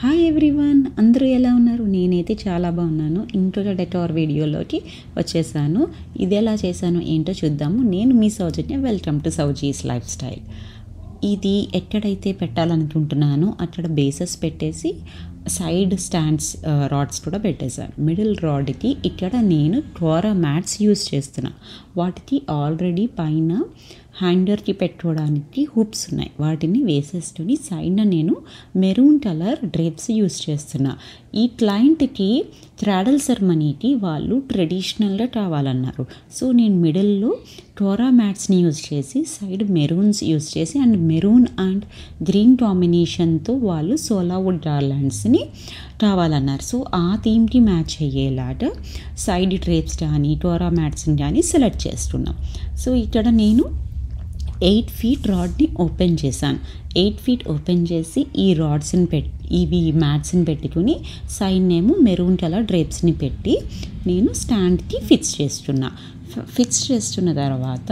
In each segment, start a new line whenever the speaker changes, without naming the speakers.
Hi everyone, అందరూ ఎలా ఉన్నారు? నేనైతే చాలా బాగున్నాను. ఇంట్లో డెటార్ వీడియోలోకి వచ్చేసాను. ఇది ఎలా చేశాను ఏంటో చూద్దాము. నేను మీ సౌజన్య, welcome to Sowji's life style. ఇది ఎక్కడైతే పెట్టాలనుకుంటున్నానో అక్కడ బేసెస్ పెట్టేసి సైడ్ స్టాండ్స్ రాడ్స్ కూడా పెట్టేశాను. మిడిల్ రాడ్కి ఇక్కడ నేను టోరా మ్యాట్స్ యూస్ చేస్తున్నా. వాటికి ఆల్రెడీ పైన హ్యాంగర్కి పెట్టుకోవడానికి హుప్స్ ఉన్నాయి. వాటిని వేసేసుకొని సైడ్న నేను మెరూన్ కలర్ డ్రేప్స్ యూస్ చేస్తున్నా. ఈ క్లయింట్కి క్రాడల్ సెరమనీకి వాళ్ళు ట్రెడిషనల్గా కావాలన్నారు. సో నేను మిడిల్లో టోరా మ్యాట్స్ని యూజ్ చేసి సైడ్ మెరూన్స్ యూజ్ చేసి అండ్ మెరూన్ అండ్ గ్రీన్ కాంబినేషన్తో వాళ్ళు సోలావుడ్ గార్లాండ్స్ని కావాలన్నారు. సో ఆ థీమ్కి మ్యాచ్ అయ్యేలాగా సైడ్ డ్రేప్స్ కానీ టోరా మ్యాట్స్ని కానీ సెలెక్ట్ చేస్తున్నాం. సో ఇక్కడ నేను 8 feet రాడ్ని ఓపెన్ చేశాను. 8 feet ఓపెన్ చేసి ఈ రాడ్స్ని ఇవి మ్యాట్స్ని పెట్టుకుని సైడ్ ఏమో మెరూన్ కలర్ డ్రేప్స్ని పెట్టి నేను స్టాండ్కి ఫిక్స్ చేస్తున్న తర్వాత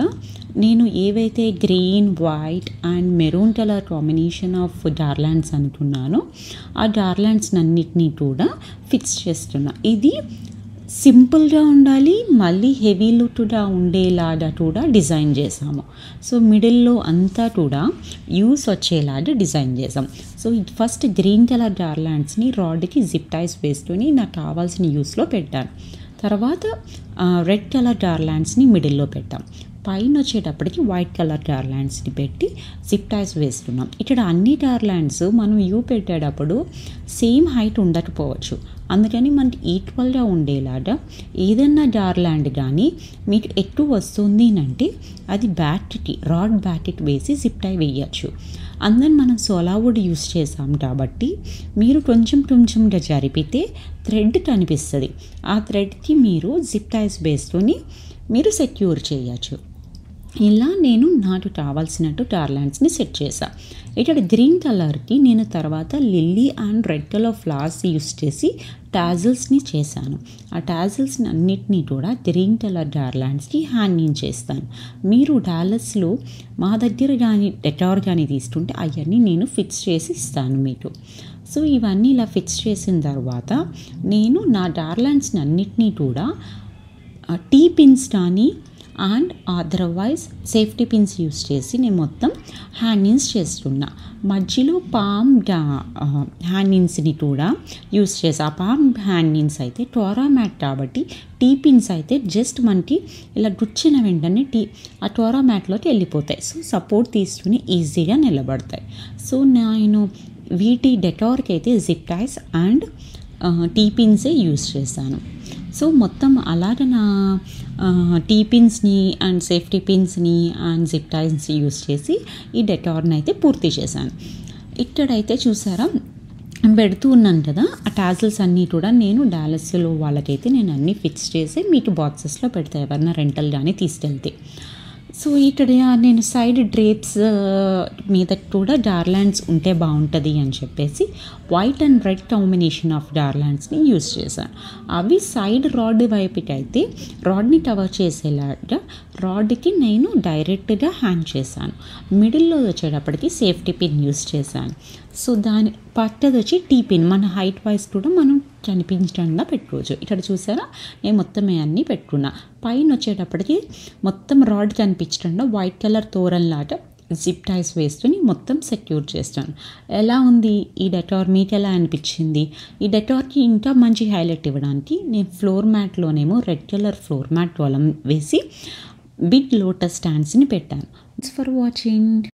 నేను ఏవైతే green, white and maroon colour combination of garlands అనుకున్నానో ఆ గార్లాండ్స్ అన్నిటినీ కూడా ఫిక్స్ చేస్తున్నా. ఇది సింపుల్గా ఉండాలి, మళ్ళీ హెవీ లుక్గా ఉండేలాగా కూడా డిజైన్ చేసాము. సో మిడిల్లో అంతా కూడా యూస్ వచ్చేలాగా డిజైన్ చేసాం. సో ఫస్ట్ గ్రీన్ కలర్ గార్లాండ్స్ని రాడ్కి జిప్ టైస్ వేసుకొని నాకు కావాల్సిన యూస్లో పెట్టాను. తర్వాత రెడ్ కలర్ గార్లాండ్స్ని మిడిల్లో పెట్టాం. పైన వచ్చేటప్పటికి వైట్ కలర్ గార్లాండ్స్ని పెట్టి జిప్ టైస్ వేస్తున్నాం. ఇక్కడ అన్ని గార్లాండ్స్ మనం పెట్టేటప్పుడు సేమ్ హైట్ ఉండకపోవచ్చు. అందుకని మనకి ఈక్వల్గా ఉండేలాగా ఏదన్నా గార్లాండ్ కానీ మీకు ఎక్కువ వస్తుంది అంటే అది రాడ్ బ్యాట్కి వేసి జిప్ టై వేయచ్చు. అందుకని మనం సోలావుడ్ యూస్ చేసాం కాబట్టి మీరు కొంచెంగా జరిపితే థ్రెడ్ కనిపిస్తుంది. ఆ థ్రెడ్కి మీరు జిప్ టైస్ వేసుకొని మీరు సెక్యూర్ చేయొచ్చు. ఇలా నేను నాకు కావాల్సినట్టు గార్లాండ్స్ని సెట్ చేశాను. ఇక్కడ గ్రీన్ కలర్కి నేను తర్వాత lily and red colour flowers use చేసి టాజిల్స్ని చేశాను. ఆ టాజిల్స్ని అన్నిటినీ కూడా గ్రీన్ కలర్ గార్లాండ్స్కి హ్యాంగింగ్ చేస్తాను. మీరు డాలస్లో మా దగ్గర కానీ డెటార్ కానీ తీసుకుంటే అవన్నీ నేను ఫిక్స్ చేసి ఇస్తాను మీకు. సో ఇవన్నీ ఇలా ఫిక్స్ చేసిన తర్వాత నేను నా గార్లాండ్స్ని అన్నిటినీ కూడా టీ పిన్స్ కానీ and otherwise safety pins use చేసి నేను మొత్తం హ్యాంగింగ్స్ చేస్తున్నా. మధ్యలో పామ్ హ్యాంగింగ్స్ని కూడా యూస్ చేసి ఆ పామ్ హ్యాంగింగ్స్ అయితే టోరా మ్యాట్ కాబట్టి టీ పిన్స్ అయితే జస్ట్ మనకి ఇలా గుచ్చిన వెంటనే ఆ టోరా మ్యాట్లోకి వెళ్ళిపోతాయి. సో సపోర్ట్ తీసుకుని ఈజీగా నిలబడతాయి. సో నేను వీటి డెటార్కి అయితే జిప్ టైస్ అండ్ టీ పిన్సే యూస్ చేశాను. సో మొత్తం అలాగే నా టీ పిన్స్ని అండ్ సేఫ్టీ పిన్స్ని అండ్ జిప్ టైస్ యూస్ చేసి ఈ డెటార్ని అయితే పూర్తి చేశాను. ఇక్కడైతే చూసారా పెడుతూ ఉన్నాను కదా, ఆ టాజిల్స్ అన్నీ కూడా నేను డాలస్లో వాళ్ళకైతే నేను అన్నీ ఫిక్స్ చేసి మీకు బాక్సెస్లో పెడతాను ఎవరన్నా రెంటల్ కానీ తీసుకెళ్తే. సో ఇక్కడ నేను సైడ్ డ్రేప్స్ మీద కూడా గార్లాండ్స్ ఉంటే బాగుంటుంది అని చెప్పేసి white and red combination of గార్లాండ్స్ని యూస్ చేశాను. అవి సైడ్ రాడ్ వైపుకి అయితే రాడ్ని కవర్ చేసేలాగా రాడ్కి నేను డైరెక్ట్గా హ్యాంగ్ చేశాను. మిడిల్లో వచ్చేటప్పటికి సేఫ్టీ పిన్ యూస్ చేశాను. సో దాని పక్కది వచ్చి టీ పిన్ మన హైట్ వైజ్ కూడా మనం కనిపించకుండా పెట్టుకోవచ్చు. ఇక్కడ చూసారా నేను మొత్తం అన్నీ పెట్టుకున్నా. పైన వచ్చేటప్పటికి మొత్తం రాడ్ కనిపించకుండా వైట్ కలర్ తోరణలాగా జిప్ టైస్ వేసుకొని మొత్తం సెక్యూర్ చేస్తాను. ఎలా ఉంది ఈ డెటార్, మీకు ఎలా అనిపించింది? ఈ డెటార్కి ఇంకా మంచి హైలైట్ ఇవ్వడానికి నేను ఫ్లోర్ మ్యాట్లోనేమో రెడ్ కలర్ ఫ్లోర్ మ్యాట్ వేసి బిగ్ లోటస్ స్టాండ్స్ని పెట్టాను. Thanks for watching.